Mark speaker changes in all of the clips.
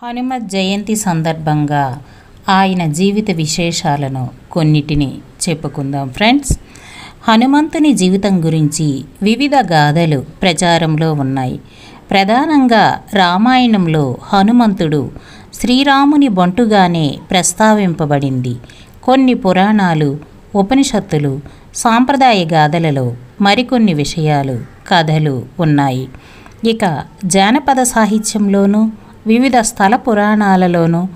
Speaker 1: హనుమత్ జయంతి సందర్భంగా ఆయన జీవిత విశేషాలను కొన్నిటిని చెప్పుకుందాం ఫ్రెండ్స్. హనుమంతుని జీవితం గురించి వివిధ గాథలు ప్రచారంలో ఉన్నాయి. ప్రధానంగా రామాయణంలో హనుమంతుడు శ్రీరాముని బంటుగానే ప్రస్తావింపబడింది. కొన్ని పురాణాలు, ఉపనిషత్తులు, సాంప్రదాయ గాథలలో మరికొన్ని విషయాలు, కథలు ఉన్నాయి. ఇక జానపద సాహిత్యంలోనూ వివిధ స్థల పురాణాలలోనూ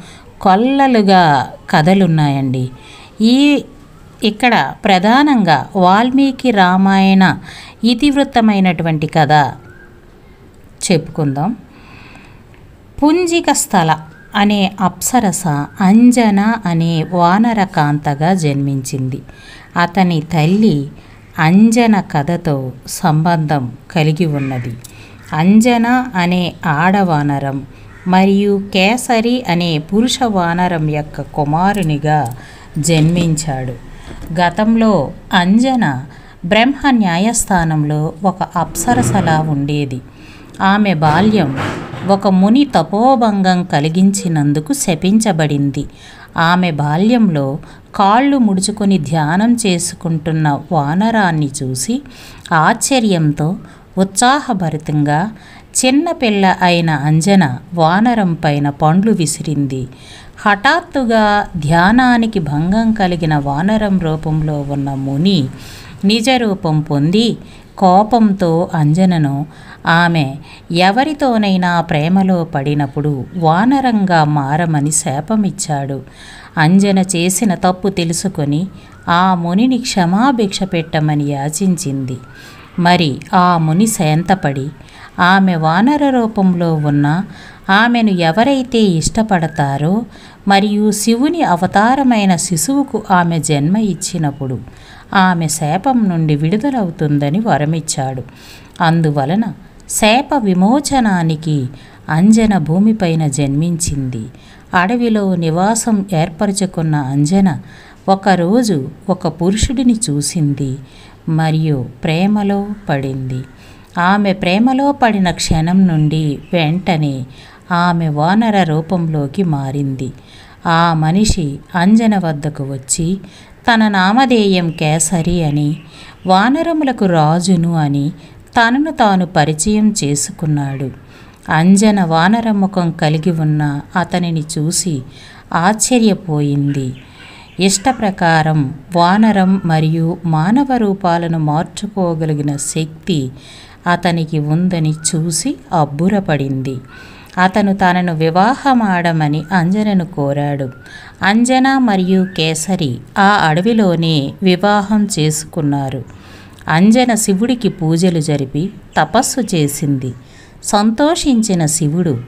Speaker 1: కొల్లలుగా కథలున్నాయండి. ఇక్కడ ప్రధానంగా వాల్మీకి రామాయణ ఇతివృత్తమైనటువంటి కథ చెప్పుకుందాం. పుంజిక స్థల అనే అప్సరస అంజన అనే వానరకాంతగా జన్మించింది. అతని తల్లి అంజన కథతో సంబంధం కలిగి ఉన్నది. అంజన అనే ఆడవానరం మరియు కేసరి అనే పురుష వానరం యొక్క కుమారునిగా జన్మించాడు. గతంలో అంజన బ్రహ్మ న్యాయస్థానంలో ఒక అప్సరసలా ఉండేది. ఆమె బాల్యం ఒక ముని తపోభంగం కలిగించినందుకు శపించబడింది. ఆమె బాల్యంలో కాళ్ళు ముడుచుకొని ధ్యానం చేసుకుంటున్న వానరాన్ని చూసి ఆశ్చర్యంతో ఉత్సాహభరితంగా చిన్నపిల్ల అయిన అంజన వానరం పైన పండ్లు విసిరింది. హఠాత్తుగా ధ్యానానికి భంగం కలిగిన వానరం రూపంలో ఉన్న ముని నిజరూపం పొంది కోపంతో అంజనను ఆమె ఎవరితోనైనా ప్రేమలో పడినప్పుడు వానరంగా మారమని శాపమిచ్చాడు. అంజన చేసిన తప్పు తెలుసుకొని ఆ మునిని క్షమాభిక్ష పెట్టమని యాచించింది. మరి ఆ ముని శాంతపడి ఆమె వానర రూపంలో ఉన్న ఆమెను ఎవరైతే ఇష్టపడతారో మరియు శివుని అవతారమైన శిశువుకు ఆమె జన్మ ఇచ్చినప్పుడు ఆమె శాపం నుండి విడుదలవుతుందని వరమిచ్చాడు. అందువలన శాప విమోచనానికి అంజన భూమిపైన జన్మించింది. అడవిలో నివాసం ఏర్పరచుకున్న అంజన ఒకరోజు ఒక పురుషుడిని చూసింది మరియు ప్రేమలో పడింది. ఆమె ప్రేమలో పడిన క్షణం నుండి వెంటనే ఆమె వానర రూపంలోకి మారింది. ఆ మనిషి అంజన వద్దకు వచ్చి తన నామధేయం కేసరి అని, వానరములకు రాజును అని తనను తాను పరిచయం చేసుకున్నాడు. అంజన వానర ముఖం కలిగి ఉన్న అతనిని చూసి ఆశ్చర్యపోయింది. ఇష్టప్రకారం వానరం మరియు మానవ రూపాలను మార్చుకోగలిగిన శక్తి అతనికి ఉందని చూసి అబ్బురపడింది. అతను తనను వివాహమాడమని అంజనను కోరాడు. అంజన మరియు కేసరి ఆ అడవిలోనే వివాహం చేసుకున్నారు. అంజన శివుడికి పూజలు జరిపి తపస్సు చేసింది. సంతోషించిన శివుడు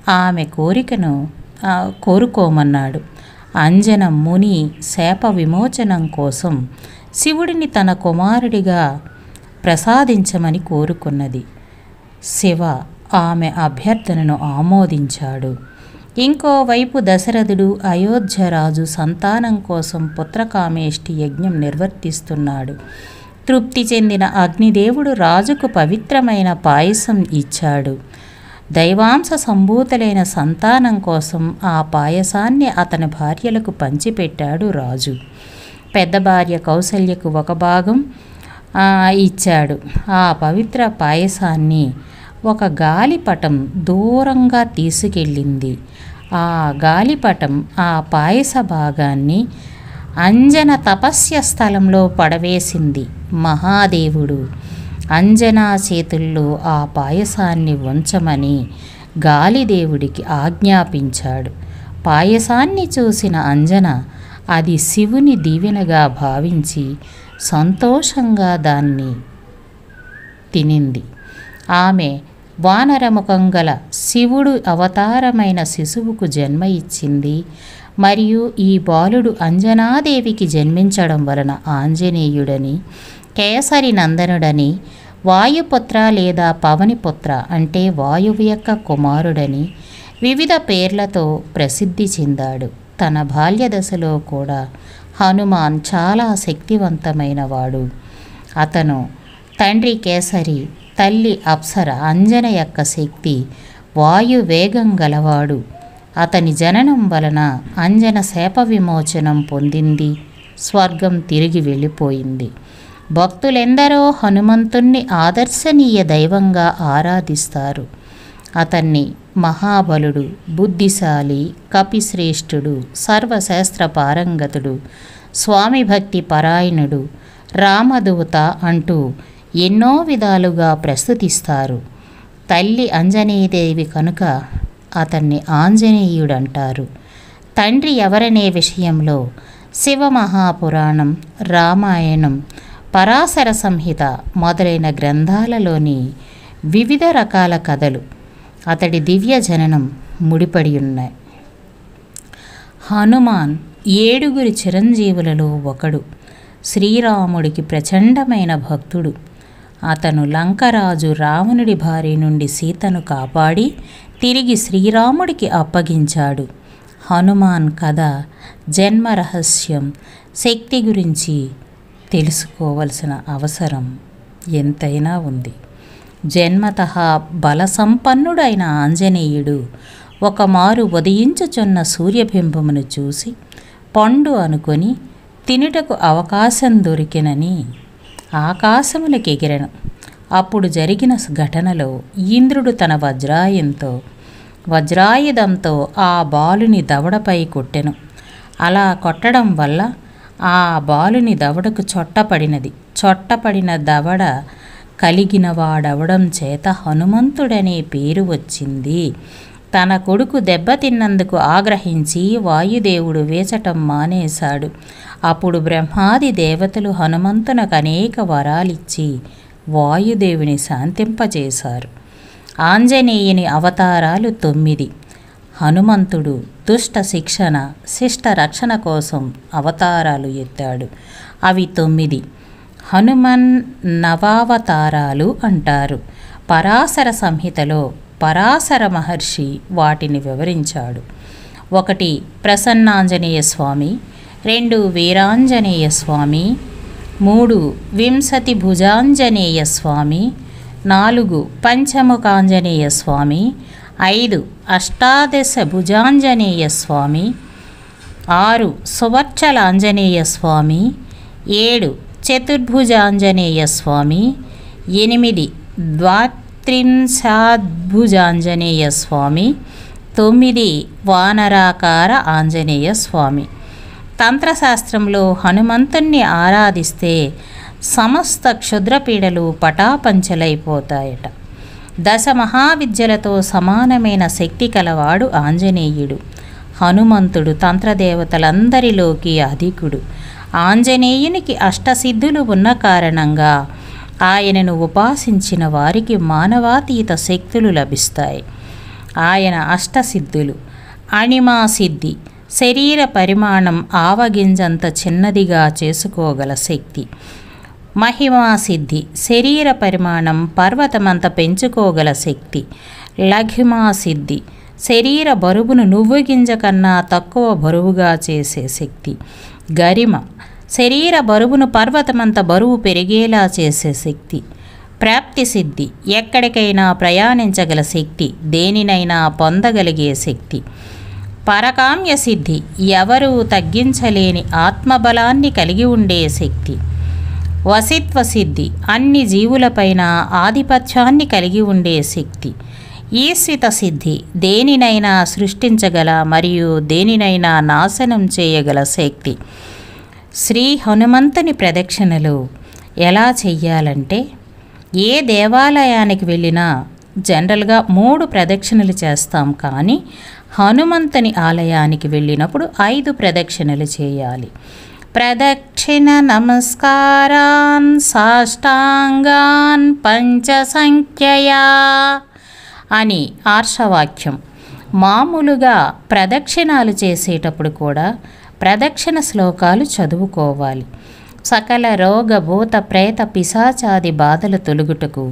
Speaker 1: ఆమె కోరికను కోరుకోమన్నాడు. అంజన ముని శాప విమోచనం కోసం శివుడిని తన కుమారుడిగా ప్రసాదించమని కోరుకున్నది. శివ ఆమె అభ్యర్థనను ఆమోదించాడు. ఇంకోవైపు దశరథుడు అయోధ్యరాజు సంతానం కోసం పుత్రకామేష్టి యజ్ఞం నిర్వర్తిస్తున్నాడు. తృప్తి చెందిన అగ్నిదేవుడు రాజుకు పవిత్రమైన పాయసం ఇచ్చాడు. దైవాంశ సంభూతులైన సంతానం కోసం ఆ పాయసాన్ని అతని భార్యలకు పంచిపెట్టాడు రాజు. పెద్ద భార్య కౌసల్యకు ఒక భాగం ఇచ్చాడు. ఆ పవిత్ర పాయసాన్ని ఒక గాలిపటం దూరంగా తీసుకెళ్ళింది. ఆ గాలిపటం ఆ పాయస భాగాన్ని అంజన తపస్య స్థలంలో పడవేసింది. మహాదేవుడు అంజనా చేతుల్లో ఆ పాయసాన్ని ఉంచమని గాలిదేవుడికి ఆజ్ఞాపించాడు. పాయసాన్ని చూసిన అంజన అది శివుని దీవెనగా భావించి సంతోషంగా దాన్ని తినింది. ఆమె వానరముఖం గల శివుడు అవతారమైన శిశువుకు జన్మ ఇచ్చింది. మరియు ఈ బాలుడు అంజనాదేవికి జన్మించడం వలన ఆంజనేయుడని, కేసరి నందనుడని, వాయుపుత్ర లేదా పవనిపుత్ర అంటే వాయువు యొక్క కుమారుడని వివిధ పేర్లతో ప్రసిద్ధి చెందాడు. తన బాల్య దశలో కూడా హనుమాన్ చాలా శక్తివంతమైనవాడు. అతను తండ్రి కేసరి, తల్లి అప్సర అంజన యొక్క శక్తి వాయువేగం గలవాడు. అతని జననం వలన అంజన శాప విమోచనం పొందింది, స్వర్గం తిరిగి వెళ్ళిపోయింది. భక్తులెందరో హనుమంతుణ్ణి ఆదర్శనీయ దైవంగా ఆరాధిస్తారు. అతన్ని మహాబలుడు, బుద్ధిశాలి, కపిశ్రేష్ఠుడు, సర్వశాస్త్ర పారంగతుడు, స్వామి భక్తి పరాయణుడు, రామదూత అంటూ ఎన్నో విధాలుగా ప్రస్తుతిస్తారు. తల్లి అంజనీదేవి కనుక అతన్ని ఆంజనేయుడంటారు. తండ్రి ఎవరనే విషయంలో శివమహాపురాణం, రామాయణం, పరాశర సంహిత మొదలైన గ్రంథాలలోని వివిధ రకాల కథలు అతడి దివ్య జననం ముడిపడి ఉన్నాయి. హనుమాన్ 7 చిరంజీవులలో ఒకడు. శ్రీరాముడికి ప్రచండమైన భక్తుడు. అతను లంకరాజు రావణుడి భార్య నుండి సీతను కాపాడి తిరిగి శ్రీరాముడికి అప్పగించాడు. హనుమాన్ కథ, జన్మ రహస్యం, శక్తి గురించి తెలుసుకోవలసిన అవసరం ఎంతైనా ఉంది. జన్మతః బలసంపన్నుడైన ఆంజనేయుడు ఒకమారు ఉదయించుచున్న సూర్యబింబమును చూసి పండు అనుకొని తినుటకు అవకాశం దొరికినని ఆకాశములకెగిరెను. అప్పుడు జరిగిన ఘటనలో ఇంద్రుడు తన వజ్రాయుధంతో ఆ బాలుని దవడపై కొట్టెను. అలా కొట్టడం వల్ల ఆ బాలుని దవడకు చొట్టపడిన దవడ కలిగిన వాడవడం చేత హనుమంతుడనే పేరు వచ్చింది. తన కొడుకు దెబ్బతిన్నందుకు ఆగ్రహించి వాయుదేవుడు వేచటం మానేశాడు. అప్పుడు బ్రహ్మాది దేవతలు హనుమంతునకు అనేక వరాలిచ్చి వాయుదేవుని శాంతింపజేశారు. ఆంజనేయుని అవతారాలు 9. హనుమంతుడు దుష్ట శిక్షణ, శిష్ట రక్షణ కోసం అవతారాలు ఎత్తాడు. అవి 9. హనుమన్ నవావతారాలు అంటారు. పరాశర సంహితలో పరాశర మహర్షి వాటిని వివరించాడు. 1 ప్రసన్నాంజనేయ స్వామి, 2 వీరాంజనేయ స్వామి, 3 వింశతి భుజాంజనేయ స్వామి, 4 పంచముఖాంజనేయ స్వామి, 5 అష్టాదశ భుజాంజనేయ స్వామి, 6 సువర్చలాంజనేయ స్వామి, 7 చతుర్భుజాంజనేయ స్వామి, 8 ద్వాత్రింశాద్భుజాంజనేయ స్వామి, 9 వానరాకార ఆంజనేయ స్వామి. తంత్రశాస్త్రంలో హనుమంతుణ్ణి ఆరాధిస్తే సమస్త క్షుద్రపీడలు పటాపంచలైపోతాయట. 10 మహావిద్యలతో సమానమైన శక్తి కలవాడు ఆంజనేయుడు. హనుమంతుడు తంత్రదేవతలందరిలోకి అధికుడు. ఆంజనేయునికి అష్టసిద్ధులు ఉన్న కారణంగా ఆయనను ఉపాసించిన వారికి మానవాతీత శక్తులు లభిస్తాయి. ఆయన అష్టసిద్ధులు: అణిమాసిద్ధి, శరీర పరిమాణం ఆవగింజంత చిన్నదిగా చేసుకోగల శక్తి. మహిమాసిద్ధి, శరీర పరిమాణం పర్వతమంత పెంచుకోగల శక్తి. లఘిమాసిద్ధి, శరీర బరువును నువ్వుగింజ కన్నా తక్కువ బరువుగా చేసే శక్తి. గరిమ, శరీర బరువును పర్వతమంత బరువు పెరిగేలా చేసే శక్తి. ప్రాప్తి సిద్ధి, ఎక్కడికైనా ప్రయాణించగల శక్తి, దేనినైనా పొందగలిగే శక్తి. పరకామ్య సిద్ధి, ఎవరూ తగ్గించలేని ఆత్మబలాన్ని కలిగి ఉండే శక్తి. వసిత్వ సిద్ధి, అన్ని జీవులపైన ఆధిపత్యాన్ని కలిగి ఉండే శక్తి. ఈశ్విత సిద్ధి, దేనినైనా సృష్టించగల మరియు దేనినైనా నాశనం చేయగల శక్తి. శ్రీ హనుమంతుని ప్రదక్షిణలు ఎలా చెయ్యాలంటే, ఏ దేవాలయానికి వెళ్ళినా జనరల్గా 3 ప్రదక్షిణలు చేస్తాం, కానీ హనుమంతుని ఆలయానికి వెళ్ళినప్పుడు 5 ప్రదక్షిణలు చేయాలి. ప్రదక్షిణ నమస్కారాన్ సాష్టాంగాన్ పంచసంఖ్యయా అని ఆర్షవాక్యం. మామూలుగా ప్రదక్షిణాలు చేసేటప్పుడు కూడా ప్రదక్షిణ శ్లోకాలు చదువుకోవాలి. సకల రోగ భూత ప్రేత పిశాచాది బాధలు తొలుగుటకు,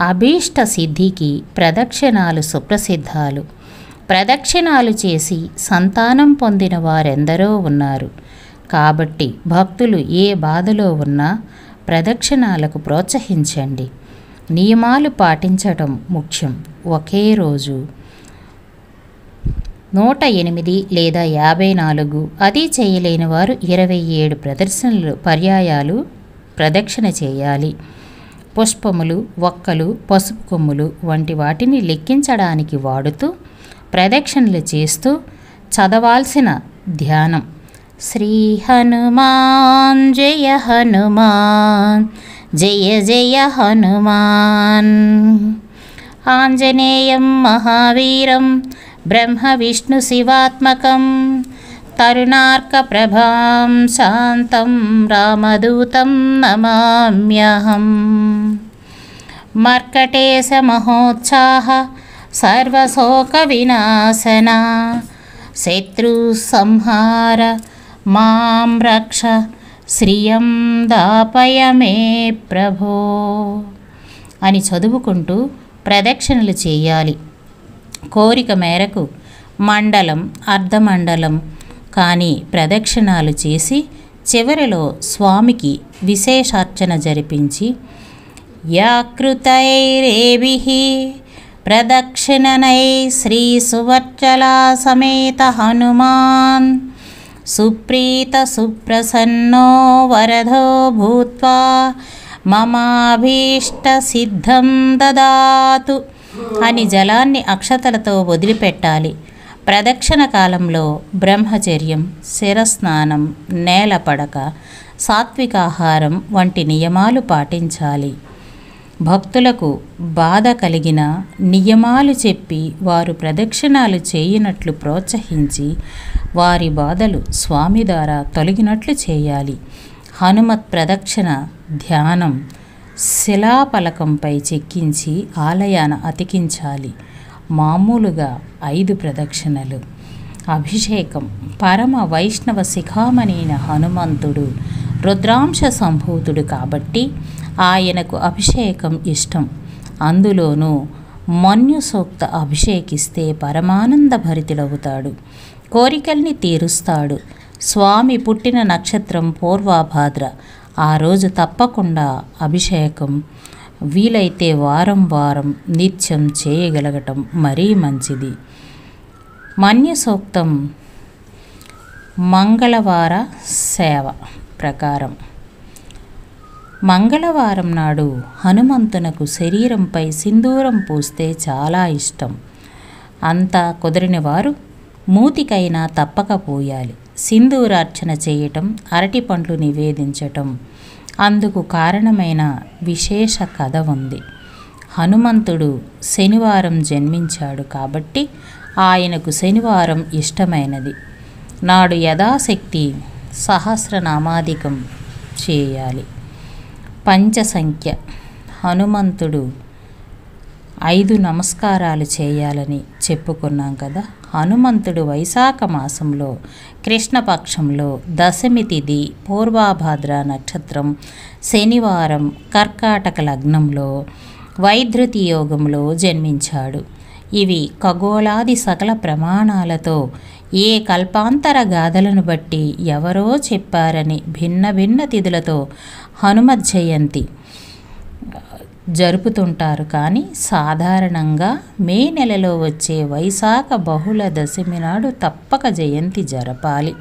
Speaker 1: అభీష్ట సిద్ధికి ప్రదక్షిణాలు సుప్రసిద్ధాలు. ప్రదక్షిణాలు చేసి సంతానం పొందిన వారెందరో ఉన్నారు. కాబట్టి భక్తులు ఏ బాధలో ఉన్నా ప్రదక్షిణాలకు ప్రోత్సహించండి. నియమాలు పాటించడం ముఖ్యం. ఒకే రోజు 108 లేదా 54, అది చేయలేని వారు 27 పర్యాయాలు ప్రదక్షిణ చేయాలి. పుష్పములు, ఒక్కలు, పసుపు కొమ్ములు వంటి వాటిని లెక్కించడానికి వాడుతూ ప్రదక్షిణలు చేస్తూ చదవాల్సిన ధ్యానం శ్రీ హనుమాన్ జయ హనుమాన్ జయ జయ హనుమాన్. ఆంజనేయం మహావీరం బ్రహ్మ విష్ణు శివాత్మకం తరుణార్కప్రభాం శాంతం రామదూతం నమామ్యహం. మర్కటేశ మహోత్సాహ సర్వశోకవినాశన శత్రుసంహార మాం రక్ష శ్రియం దాపయ మే ప్రభో అని చదువుకుంటూ ప్రదక్షిణలు చేయాలి. కోరిక మేరకు మండలం, అర్ధమండలం కానీ ప్రదక్షిణాలు చేసి చివరిలో స్వామికి విశేషార్చన జరిపించి యాకృతైరేభిః ప్రదక్షిణనై శ్రీ సువర్చలా సమేత హనుమాన్ సుప్రీత సుప్రసన్నో వరదో భూత్వా మమాభీష్ట సిద్ధం దదాతు అని జలాన్ని అక్షతలతో వదిలిపెట్టాలి. ప్రదక్షిణ కాలంలో బ్రహ్మచర్యం, శిరస్నానం, నేలపడక, సాత్వికాహారం వంటి నియమాలు పాటించాలి. భక్తులకు బాధ కలిగిన నియమాలు చెప్పి వారు ప్రదక్షిణాలు చేయనట్లు ప్రోత్సహించి వారి బాధలు స్వామి ద్వారా తొలగినట్లు చేయాలి. హనుమత్ ప్రదక్షిణ ధ్యానం శిలాపలకంపై చెక్కించి ఆలయాన అతికించాలి. మామూలుగా 5 ప్రదక్షిణలు. అభిషేకం పరమ వైష్ణవ శిఖామణిన హనుమంతుడు రుద్రాంశ సంభూతుడు కాబట్టి ఆయనకు అభిషేకం ఇష్టం. అందులోనూ మన్యు సూక్త అభిషేకిస్తే పరమానంద భరితుడవుతాడు, కోరికల్ని తీరుస్తాడు. స్వామి పుట్టిన నక్షత్రం పూర్వభాద్ర. ఆ రోజు తప్పకుండా అభిషేకం వీలైతే వారం వారం నిత్యం చేయగలగటం మరీ మంచిది. మన్య సూక్తం మంగళవార సేవ ప్రకారం మంగళవారం నాడు హనుమంతునకు శరీరంపై సింధూరం పూస్తే చాలా ఇష్టం. అంతా కుదిరిన వారు మూతికైనా తప్పక పోయాలి. సింధూరార్చన చేయటం, అరటి పండ్లు నివేదించటం అందుకు కారణమైన విశేష కథ ఉంది. హనుమంతుడు శనివారం జన్మించాడు కాబట్టి ఆయనకు శనివారం ఇష్టమైనది. నాడు యథాశక్తి సహస్రనామాధికం చేయాలి. పంచసంఖ్య హనుమంతుడు 5 నమస్కారాలు చేయాలని చెప్పుకున్నాం కదా. హనుమంతుడు వైశాఖ మాసంలో కృష్ణపక్షంలో దశమి తిథి పూర్వభాద్ర నక్షత్రం శనివారం కర్కాటక లగ్నంలో వైధృతి యోగంలో జన్మించాడు. ఇవి ఖగోళాది సకల ప్రమాణాలతో ఏ కల్పాంతర గాథలను బట్టి ఎవరో చెప్పారని భిన్న భిన్న తిథులతో హనుమత్ జయంతి జరుపుతుంటారు. కానీ సాధారణంగా మే నెలలో వచ్చే వైశాఖ బహుళ దశమి నాడు తప్పక జయంతి జరపాలి.